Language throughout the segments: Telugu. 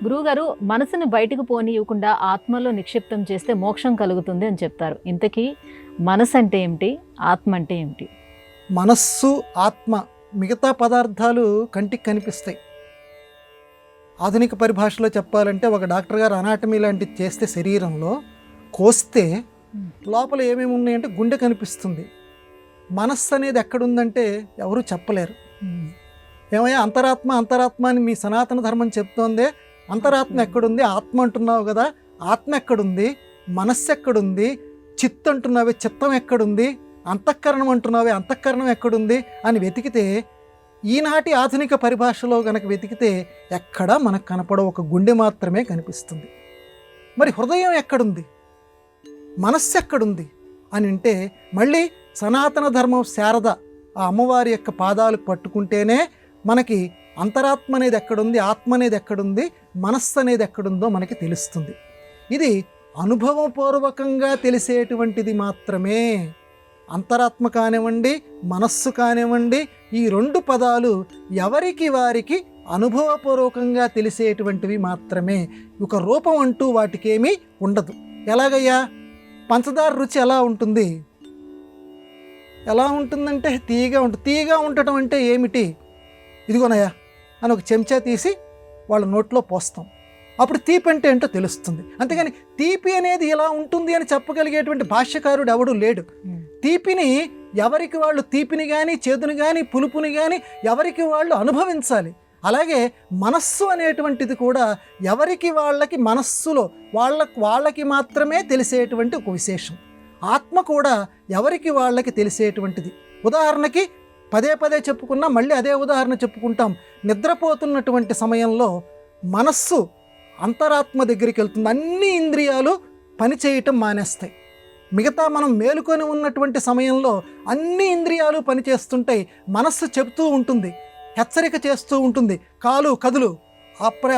గురువుగారు మనసుని బయటకు పోనీయకుండా ఆత్మలో నిక్షిప్తం చేస్తే మోక్షం కలుగుతుంది అని చెప్తారు. ఇంతకీ మనసు అంటే ఏమిటి? ఆత్మ అంటే ఏమిటి? మనస్సు ఆత్మ మిగతా పదార్థాలు కంటికి కనిపిస్తాయి. ఆధునిక పరిభాషలో చెప్పాలంటే ఒక డాక్టర్ గారు అనాటమీ లాంటిది చేస్తే శరీరంలో కోస్తే లోపల ఏమేమి ఉన్నాయంటే గుండె కనిపిస్తుంది. మనస్సు అనేది ఎక్కడుందంటే ఎవరు చెప్పలేరు. ఏమయ్యా అంతరాత్మ అని మీ సనాతన ధర్మం చెప్తోందే, అంతరాత్మ ఎక్కడుంది? ఆత్మ అంటున్నావు కదా, ఆత్మ ఎక్కడుంది? మనస్సు ఎక్కడుంది? చిత్ అంటున్నావే, చిత్తం ఎక్కడుంది? అంతఃకరణం అంటున్నావే, అంతఃకరణం ఎక్కడుంది అని వెతికితే, ఈనాటి ఆధునిక పరిభాషలో గనక వెతికితే ఎక్కడా మనకు కనపడో ఒక గుండె మాత్రమే కనిపిస్తుంది. మరి హృదయం ఎక్కడుంది? మనస్సు ఎక్కడుంది అని అంటే మళ్ళీ సనాతన ధర్మం శారద ఆ అమ్మవారి యొక్క పాదాలు పట్టుకుంటేనే మనకి అంతరాత్మ అనేది ఎక్కడుంది, ఆత్మ అనేది ఎక్కడుంది, మనస్సు అనేది ఎక్కడుందో మనకి తెలుస్తుంది. ఇది అనుభవపూర్వకంగా తెలిసేటువంటిది మాత్రమే. అంతరాత్మ కానివ్వండి, మనస్సు కానివ్వండి, ఈ రెండు పదాలు ఎవరికి వారికి అనుభవపూర్వకంగా తెలిసేటువంటివి మాత్రమే. ఒక రూపం అంటూ వాటికేమీ ఉండదు. ఎలాగయ్యా? పంచదార రుచి ఎలా ఉంటుంది? ఎలా ఉంటుందంటే తీయగా ఉంటుంది. తీయగా ఉండటం అంటే ఏమిటి? ఇదిగోనయ్యా అని ఒక చెంచా తీసి వాళ్ళ నోట్లో పోస్తాం, అప్పుడు తీపి అంటే ఏంటో తెలుస్తుంది. అంతేగాని తీపి అనేది ఇలా ఉంటుంది అని చెప్పగలిగేటువంటి భాష్యకారుడు ఎవడూ లేడు. తీపిని ఎవరికి వాళ్ళు తీపిని కానీ, చేదుని కానీ, పులుపుని కానీ ఎవరికి వాళ్ళు అనుభవించాలి. అలాగే మనస్సు అనేటువంటిది కూడా ఎవరికి వాళ్ళకి మనస్సులో వాళ్ళకి మాత్రమే తెలిసేటువంటి ఒక విశేషం. ఆత్మ కూడా ఎవరికి వాళ్ళకి తెలిసేటువంటిది. ఉదాహరణకి పదే పదే చెప్పుకున్నా మళ్ళీ అదే ఉదాహరణ చెప్పుకుంటాం. నిద్రపోతున్నటువంటి సమయంలో మనస్సు అంతరాత్మ దగ్గరికి వెళ్తుంది. అన్ని ఇంద్రియాలు పనిచేయటం మానేస్తాయి. మిగతా మనం మేలుకొని ఉన్నటువంటి సమయంలో అన్ని ఇంద్రియాలు పనిచేస్తుంటాయి. మనస్సు చెబుతూ ఉంటుంది, హెచ్చరిక చేస్తూ ఉంటుంది, కాలు కదులు,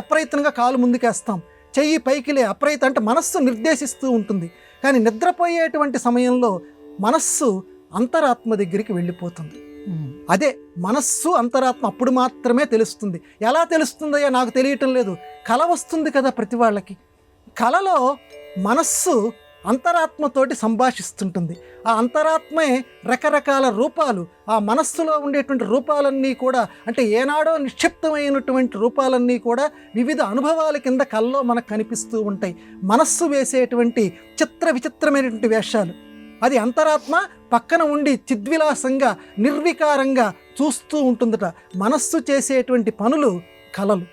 అప్రయత్నంగా కాలు ముందుకేస్తాం, చెయ్యి పైకిలే, అప్రయత్నం అంటే మనస్సు నిర్దేశిస్తూ ఉంటుంది. కానీ నిద్రపోయేటువంటి సమయంలో మనస్సు అంతరాత్మ దగ్గరికి వెళ్ళిపోతుంది. అదే మనస్సు అంతరాత్మ అప్పుడు మాత్రమే తెలుస్తుంది. ఎలా తెలుస్తుందయ్యా? నాకు తెలియటం లేదు. కల వస్తుంది కదా ప్రతి వాళ్ళకి. కలలో మనస్సు అంతరాత్మతోటి సంభాషిస్తుంటుంది. ఆ అంతరాత్మే రకరకాల రూపాలు, ఆ మనస్సులో ఉండేటువంటి రూపాలన్నీ కూడా, అంటే ఏనాడో నిక్షిప్తమైనటువంటి రూపాలన్నీ కూడా వివిధ అనుభవాల కింద కల్లో మనకు కనిపిస్తూ ఉంటాయి. మనస్సు వేసేటువంటి విచిత్రమైనటువంటి వేషాలు అది అంతరాత్మ పక్కన ఉండి చిద్విలాసంగా నిర్వికారంగా చూస్తూ ఉంటుందట. మనస్సు చేసేటువంటి పనులు కలలు.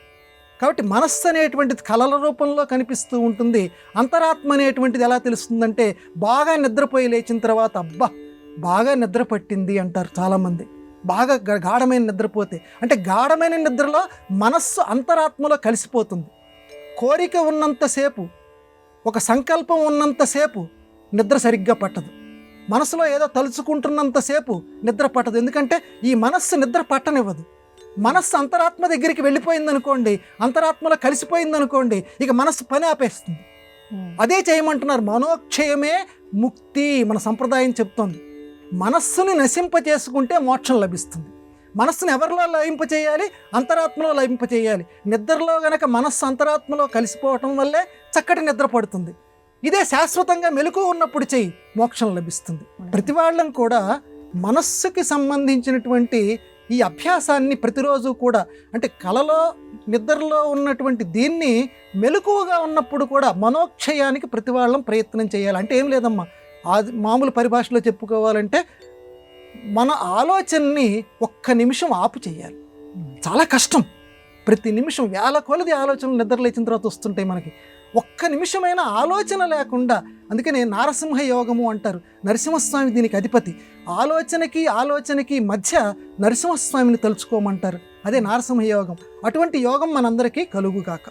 కాబట్టి మనస్సు అనేటువంటిది కలల రూపంలో కనిపిస్తూ ఉంటుంది. అంతరాత్మ అనేటువంటిది ఎలా తెలుస్తుందంటే బాగా నిద్రపోయి లేచిన తర్వాత అబ్బా బాగా నిద్ర పట్టింది అంటారు చాలామంది. బాగా గాఢమైన నిద్రపోతే అంటే గాఢమైన నిద్రలో మనస్సు అంతరాత్మలో కలిసిపోతుంది. కోరిక ఉన్నంతసేపు, ఒక సంకల్పం ఉన్నంతసేపు నిద్ర సరిగ్గా పట్టదు. మనసులో ఏదో తలుచుకుంటున్నంతసేపు నిద్ర పట్టదు. ఎందుకంటే ఈ మనస్సు నిద్ర పట్టనివ్వదు. మనస్సు అంతరాత్మ దగ్గరికి వెళ్ళిపోయిందనుకోండి, అంతరాత్మలో కలిసిపోయిందనుకోండి, ఇక మనస్సు పని ఆపేస్తుంది. అదే చేయమంటున్నారు. మనోక్షయమే ముక్తి మన సంప్రదాయం చెప్తోంది. మనస్సుని నశింపచేసుకుంటే మోక్షం లభిస్తుంది. మనస్సును ఎవరిలో లయింపచేయాలి? అంతరాత్మలో లయింపచేయాలి. నిద్రలో గనక మనస్సు అంతరాత్మలో కలిసిపోవటం వల్లే చక్కటి నిద్ర పడుతుంది. ఇదే శాశ్వతంగా మెలకువ ఉన్నప్పుడు చెయ్యి, మోక్షం లభిస్తుంది. ప్రతి వాళ్ళం కూడా మనస్సుకి సంబంధించినటువంటి ఈ అభ్యాసాన్ని ప్రతిరోజు కూడా, అంటే కలలో నిద్రలో ఉన్నటువంటి దీన్ని మెలకువగా ఉన్నప్పుడు కూడా మనోక్షయానికి ప్రతి వాళ్ళం ప్రయత్నం చేయాలి. అంటే ఏం లేదమ్మా, మామూలు పరిభాషలో చెప్పుకోవాలంటే మన ఆలోచనని ఒక్క నిమిషం ఆపు చేయాలి. చాలా కష్టం. ప్రతి నిమిషం వేల కొలది ఆలోచనలు నిద్ర లేచిన తర్వాత వస్తుంటాయి మనకి. ఒక్క నిమిషమైన ఆలోచన లేకుండా, అందుకనే నారసింహ యోగము అంటారు. నరసింహస్వామి దీనికి అధిపతి. ఆలోచనకి మధ్య నరసింహస్వామిని తలుచుకోమంటారు. అదే నారసింహ యోగం. అటువంటి యోగం మనందరికీ కలుగుగాక.